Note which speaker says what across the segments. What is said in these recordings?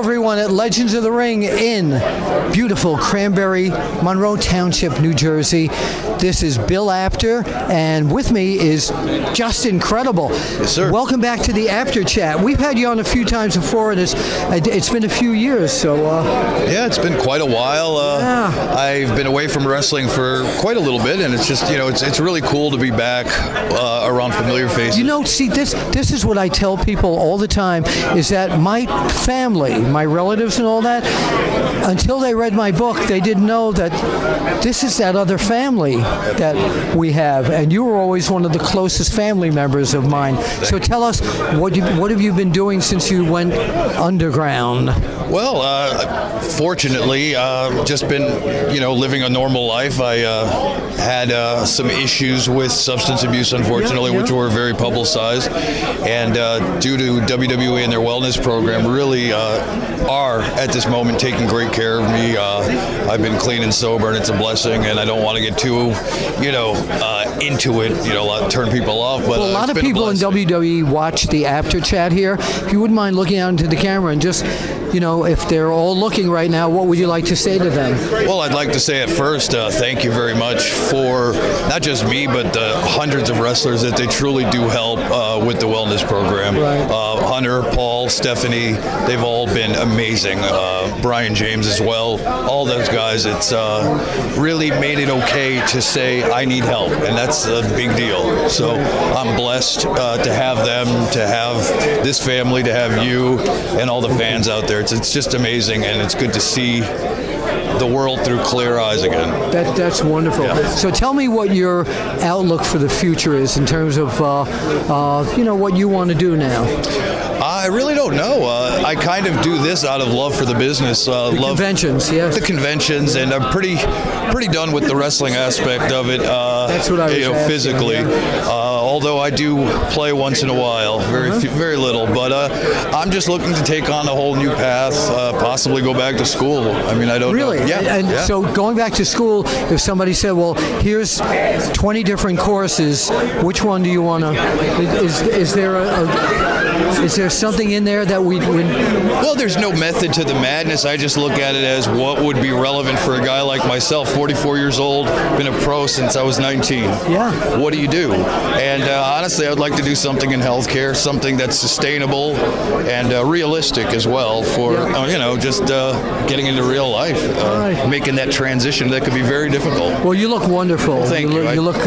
Speaker 1: everyone at Legends of the Ring in beautiful Cranberry, Monroe Township, New Jersey. This is Bill Apter, and with me is Justin Credible.
Speaker 2: Yes, sir.
Speaker 1: Welcome back to the Apter Chat. We've had you on a few times before, and it's been a few years, so...
Speaker 2: yeah, it's been quite a while. I've been away from wrestling for quite a little bit, and it's just, you know, it's really cool to be back around familiar faces.
Speaker 1: You know, see, this is what I tell people all the time, is that my family, my relatives and all that, until they read my book, they didn't know that this is that other family that we have, and you were always one of the closest family members of mine. So tell us, what have you been doing since you went underground?
Speaker 2: Well, fortunately, just been, you know, living a normal life. I had some issues with substance abuse, unfortunately, which were very publicized, and due to WWE and their wellness program, really are at this moment taking great care of me. I've been clean and sober, and it's a blessing, and I don't want to get too, you know, into it, you know, turn people off. But
Speaker 1: well, a lot of people in WWE watch the Apter Chat here. If you wouldn't mind looking out into the camera and just, you know, if they're all looking right now, what would you like to say to them?
Speaker 2: Well, I'd like to say at first, thank you very much for not just me, but the hundreds of wrestlers that they truly do help with the wellness program.
Speaker 1: Right.
Speaker 2: Hunter, Paul, Stephanie, they've all been amazing. Brian James as well. All those guys, it's really made it okay to say, I need help, and that's a big deal. So I'm blessed to have them, to have this family, to have you, and all the fans out there. It's just amazing, and it's good to see the world through clear eyes again.
Speaker 1: That's wonderful. Yeah. So tell me what your outlook for the future is in terms of, you know, what you want to do now.
Speaker 2: I really don't know. I kind of do this out of love for the business.
Speaker 1: Conventions, yes.
Speaker 2: The conventions, and I'm pretty done with the wrestling aspect of it.
Speaker 1: That's what I was asking,
Speaker 2: physically. Yeah. Although I do play once in a while, very little. But I'm just looking to take on a whole new path, possibly go back to school. I mean, I don't know.
Speaker 1: Really? Yeah. So going back to school, if somebody said, well, here's 20 different courses, which one do you want to, is there something in there that we would...
Speaker 2: Well, there's no method to the madness. I just look at it as what would be relevant for a guy like myself, 44 years old, been a pro since I was 19.
Speaker 1: Yeah.
Speaker 2: What do you do? And honestly, I would like to do something in healthcare, something that's sustainable and realistic as well for, you know, just getting into real life, making that transition that could be very difficult.
Speaker 1: Well, you look wonderful.
Speaker 2: Thank you.
Speaker 1: You look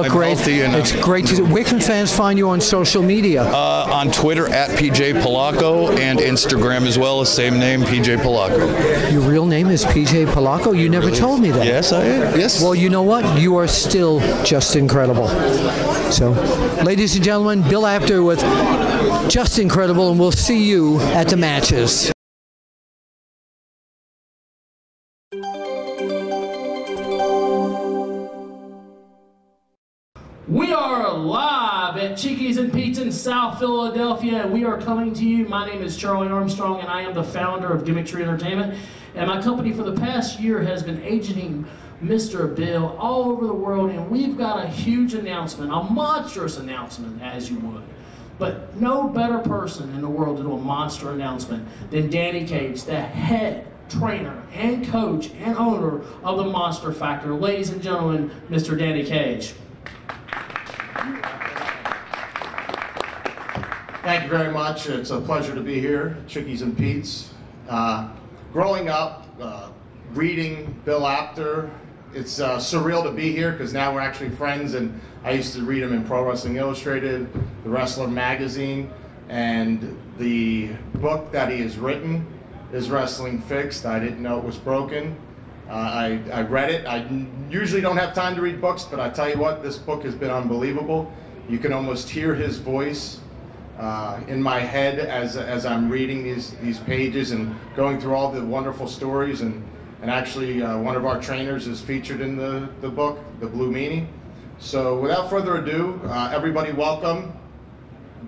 Speaker 1: great. It's great to... Where can fans find you on social media?
Speaker 2: On Twitter, at PJ Poloco, and Instagram as well, same name, PJ Poloco.
Speaker 1: Your real name is PJ Poloco? You never told me that.
Speaker 2: Yes, I am. Yes.
Speaker 1: Well, you know what? You are still Justin Credible. So, ladies and gentlemen, Bill Apter with Justin Credible, and we'll see you at the matches.
Speaker 3: We are live at Cheeky's and Pete's in South Philadelphia, and we are coming to you. My name is Charlie Armstrong, and I am the founder of Gimmickry Entertainment. And my company for the past year has been agenting Mr. Bill all over the world, and we've got a huge announcement, a monstrous announcement, as you would. But no better person in the world to do a monster announcement than Danny Cage, the head trainer and coach and owner of the Monster Factor. Ladies and gentlemen, Mr. Danny Cage.
Speaker 4: Thank you very much. It's a pleasure to be here, Chickies and Pete's. Growing up, reading Bill Apter, it's surreal to be here because now we're actually friends, and I used to read him in Pro Wrestling Illustrated, The Wrestler magazine, and the book that he has written is Wrestling Fixed. I didn't know it was broken. I read it. I usually don't have time to read books, but I tell you what, this book has been unbelievable. You can almost hear his voice in my head as I'm reading these pages and going through all the wonderful stories. And actually, one of our trainers is featured in the book, the Blue Meanie. So without further ado, everybody welcome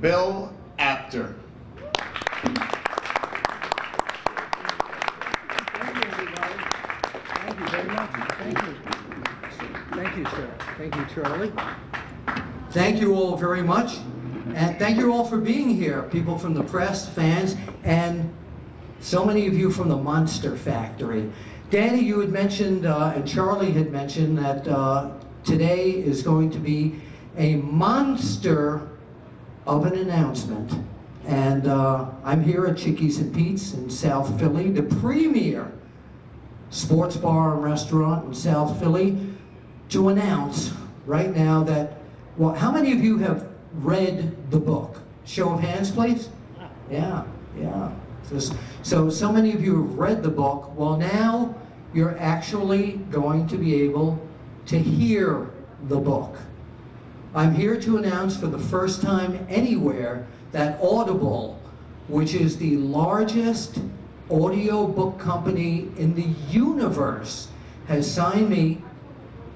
Speaker 4: Bill Apter.
Speaker 1: Thank you very much. Thank you. Thank you, sir. Thank you, Charlie. Thank you all very much. And thank you all for being here, people from the press, fans, and So many of you from the Monster Factory. Danny, you had mentioned, and Charlie had mentioned that today is going to be a monster of an announcement. And I'm here at Chickies and Pete's in South Philly, the premier sports bar and restaurant in South Philly, to announce right now that, well, how many of you have read the book? Show of hands, please. Yeah. So many of you have read the book. Well, now you're actually going to be able to hear the book. I'm here to announce for the first time anywhere that Audible, which is the largest audio book company in the universe, has signed me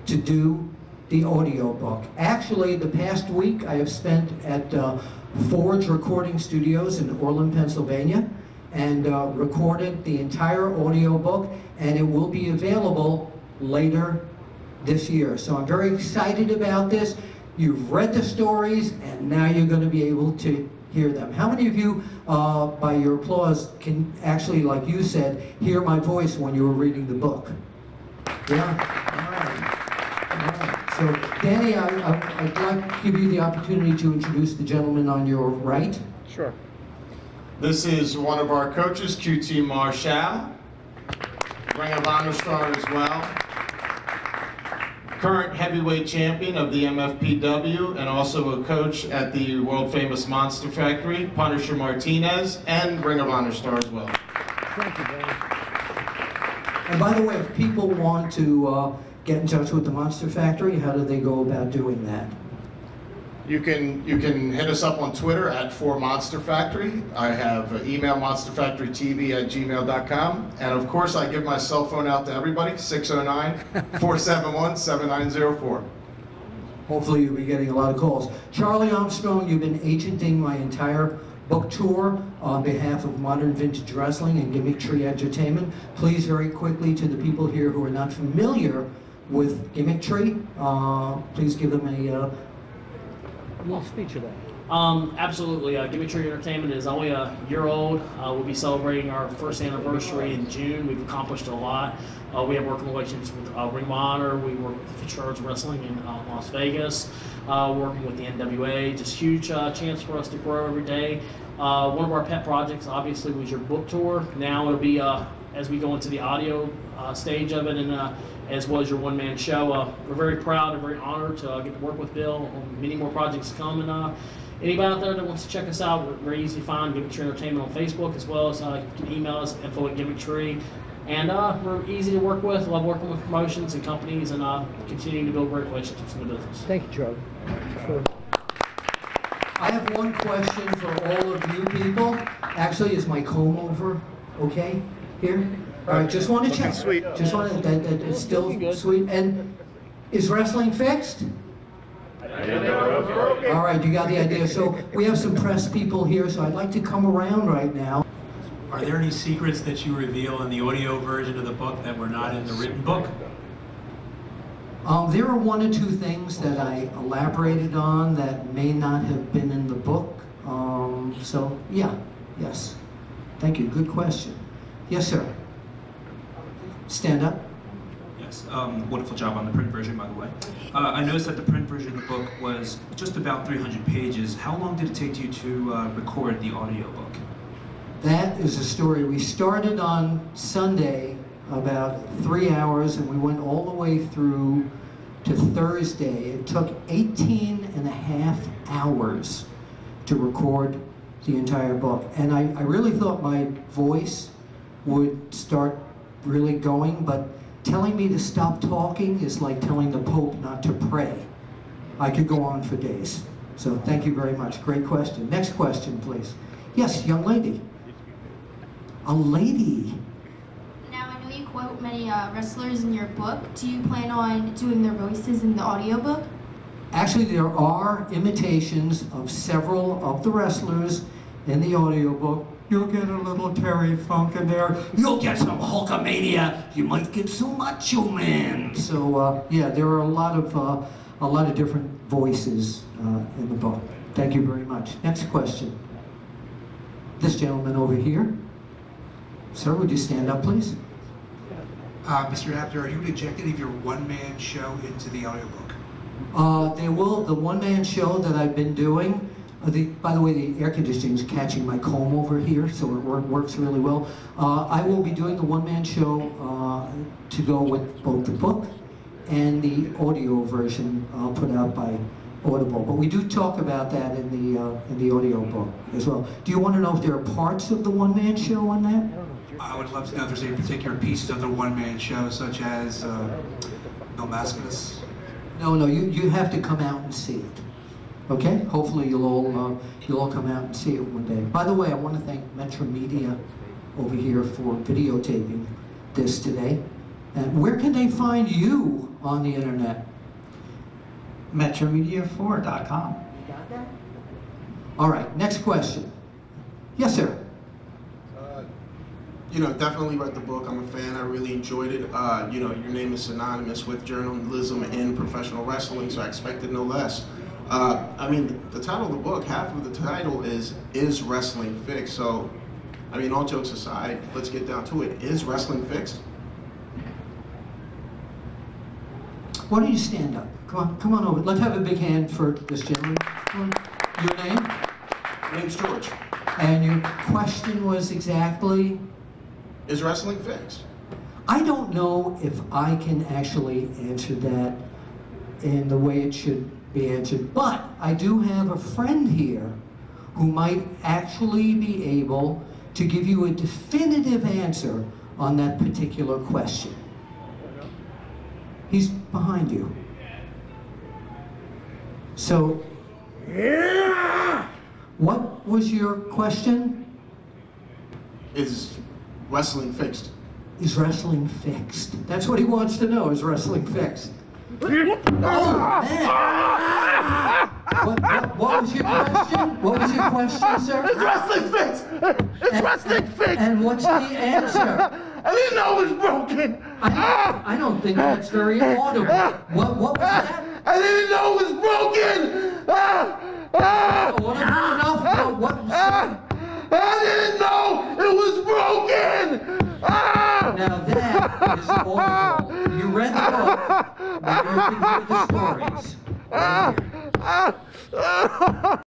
Speaker 1: to do the audio book. Actually, the past week I have spent at Forge Recording Studios in Orland, Pennsylvania, and recorded the entire audio book, and it will be available later this year. So I'm very excited about this. You've read the stories, and now you're going to be able to hear them. How many of you, by your applause, can actually, like you said, hear my voice when you were reading the book? Yeah? All right. So, Danny, I'd like to give you the opportunity to introduce the gentleman on your right.
Speaker 4: Sure. This is one of our coaches, QT Marshall, Ring of Honor star as well, current heavyweight champion of the MFPW, and also a coach at the world famous Monster Factory, Punisher Martinez, and Ring of Honor star as well.
Speaker 1: Thank you, Danny. And by the way, if people want to get in touch with the Monster Factory, how do they go about doing that?
Speaker 4: You can hit us up on Twitter at @4MonsterFactory. I have email monsterfactorytv@gmail.com. And of course, I give my cell phone out to everybody, 609-471-7904.
Speaker 1: Hopefully you'll be getting a lot of calls. Charlie Armstrong, you've been agenting my entire book tour on behalf of Modern Vintage Wrestling and Gimmick Tree Entertainment. Please, very quickly, to the people here who are not familiar with Gimmick Tree, please give them a little speech of that.
Speaker 3: Absolutely. Gimmick Tree Entertainment is only a year old. We'll be celebrating our first anniversary in June. We've accomplished a lot. We have working relations with Ring of Honor. We work with Charge Wrestling in Las Vegas, working with the NWA. Just huge chance for us to grow every day. One of our pet projects, obviously, was your book tour. Now it'll be, as we go into the audio stage of it, and as well as your one-man show. We're very proud and very honored to get to work with Bill on many more projects to come. And anybody out there that wants to check us out, we're very easy to find. Gimmick Tree Entertainment on Facebook, as well as you can email us info@gimmicktree. And we're easy to work with. Love working with promotions and companies, and continuing to build great relationships in the business.
Speaker 1: Thank you, Charlie. Sure. I have one question for all of you people. Actually, is my comb over okay here? All right, just want to check.
Speaker 4: Sweet.
Speaker 1: Just want to, that it's still sweet. And is wrestling fixed? All right, you got the idea. So we have some press people here, so I'd like to come around right now.
Speaker 5: Are there any secrets that you reveal in the audio version of the book that were not in the written book?
Speaker 1: There are one or two things that I elaborated on that may not have been in the book. So, yeah, yes. Thank you, good question. Yes, sir. Stand up.
Speaker 6: Yes, wonderful job on the print version, by the way. I noticed that the print version of the book was just about 300 pages. How long did it take you to record the audiobook?
Speaker 1: That is a story. We started on Sunday about 3 hours, and we went all the way through to Thursday. It took 18 and a half hours to record the entire book. And I really thought my voice would start really going, but telling me to stop talking is like telling the Pope not to pray. I could go on for days. So thank you very much. Great question. Next question, please. Yes, young lady. A lady.
Speaker 7: Now, I know you quote many wrestlers in your book. Do you plan on doing their voices in the audiobook?
Speaker 1: Actually, there are imitations of several of the wrestlers in the audiobook. You'll get a little Terry Funk in there. You'll get some Hulkamania. You might get some Macho Man. So yeah, there are a lot of different voices in the book. Thank you very much. Next question. This gentleman over here. Sir, would you stand up, please?
Speaker 8: Mr. Apter, are you going to inject any of your one-man show into the audiobook?
Speaker 1: They will. The one-man show that I've been doing, by the way, the air conditioning is catching my comb over here, so it works really well. I will be doing the one-man show to go with both the book and the audio version put out by Audible. But we do talk about that in the audio book as well. Do you want to know if there are parts of the one-man show on that?
Speaker 8: I would love to know if there's any particular pieces of the one-man show, such as No Maximus.
Speaker 1: No, you have to come out and see it. Okay? Hopefully you'll all come out and see it one day. By the way, I want to thank Metro Media over here for videotaping this today. And where can they find you on the internet?
Speaker 9: MetroMedia4.com.
Speaker 1: You got that? All right, next question. Yes, sir.
Speaker 10: You know, definitely read the book. I'm a fan. I really enjoyed it. You know, your name is synonymous with journalism and professional wrestling, so I expected no less. I mean, the title of the book, half of the title is Wrestling Fixed? So, I mean, all jokes aside, let's get down to it. Is wrestling fixed?
Speaker 1: Why don't you stand up? Come on over. Let's have a big hand for this gentleman. Your name?
Speaker 10: My name's George.
Speaker 1: And your question was exactly?
Speaker 10: Is wrestling fixed?
Speaker 1: I don't know if I can actually answer that in the way it should be answered, but I do have a friend here who might actually be able to give you a definitive answer on that particular question. He's behind you. So, what was your question?
Speaker 10: Is wrestling fixed?
Speaker 1: Is wrestling fixed? That's what he wants to know, is wrestling fixed? Oh, man! What was your question? What was your question, sir?
Speaker 11: Is wrestling fixed? Is wrestling fixed?
Speaker 1: And what's the answer?
Speaker 11: I didn't know it was broken.
Speaker 1: I don't think that's very audible. What was that?
Speaker 11: I didn't know it was broken.
Speaker 1: Audible enough? What was that?
Speaker 11: I didn't know it was broken.
Speaker 1: Now that is audible. You read the book. Now you can hear the stories. Right here.